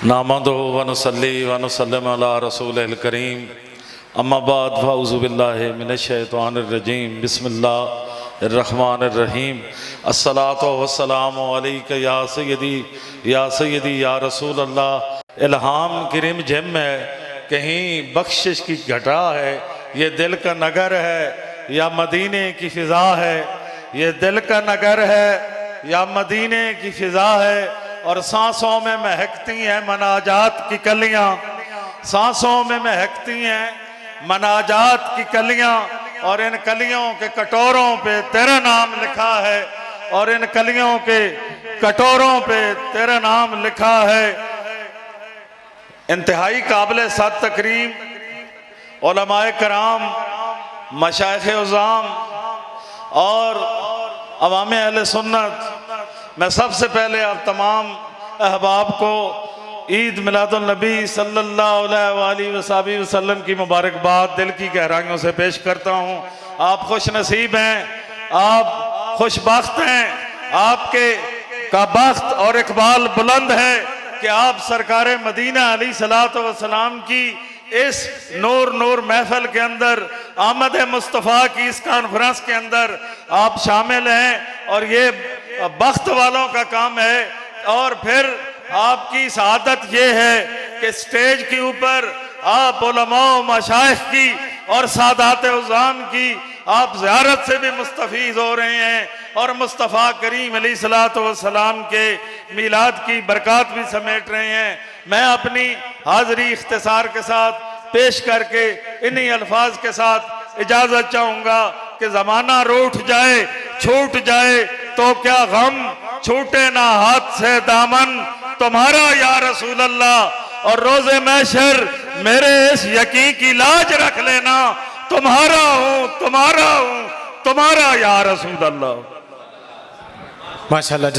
नामदो वनुसल्ली वनुसल्लिम अला रसूलिल करीम अम्मा बाद फ़अऊज़ु बिल्लाहि मिनश्शैतानिर रजीम बिस्मिल्लाहिर्रहमानिर्रहीम अस्सलातु वस्सलामु अलैका या सय्यदी या रसूल अल्लाह। इल्हाम की रिमझिम है, कहीं बख्शिश की घटा है, ये दिल का नगर है या मदीने की फ़िज़ा है। ये दिल का नगर है या मदीने की फ़िज़ा है, और सांसों में महकती हैं मनाजात की कलियां। सांसों में महकती हैं मनाजात की कलियां, और इन कलियों के कटोरों पे तेरा नाम लिखा है, और इन कलियों के कटोरों पे तेरा नाम लिखा है। इंतहाई काबिल सद तकरीम उलमाए कराम, मशाइख़ उज़ाम और अवाम अहले सुन्नत, मैं सबसे पहले आप तमाम अहबाब को ईद मिलादुन नबी सल्लल्लाहु अलैहि वसल्लम की मुबारकबाद दिल की गहराइयों से पेश करता हूँ। आप खुश नसीब हैं, आप खुशबख्त हैं, आपके का बख्त और इकबाल बुलंद है कि आप सरकार मदीना अलैहिस्सलातु वस्सलाम की इस नूर महफिल के अंदर, आमद मुस्तफ़ा की इस कॉन्फ्रेंस के अंदर आप शामिल हैं, और ये बख्त वालों का काम है। और फिर आपकी सआदत ये है कि स्टेज के ऊपर आप उलमा मशाइख की और सादात उज़ाम की आप ज़ियारत से भी मुस्तफ़ीज़ हो रहे हैं, और मुस्तफ़ा करीम अलैहिस्सलातु वस्सलाम के मीलाद की बरक़ात भी समेट रहे हैं। मैं अपनी हाज़री इख्तिसार के साथ पेश करके इन्हीं अल्फाज के साथ इजाज़त चाहूँगा कि ज़माना रूठ जाए छूट जाए तो क्या गम, छूटे ना हाथ से दामन तुम्हारा या रसूल अल्लाह, और रोज़े महशर मेरे इस यकीन की लाज रख लेना, तुम्हारा हूँ तुम्हारा या रसूल अल्लाह। माशाअल्लाह।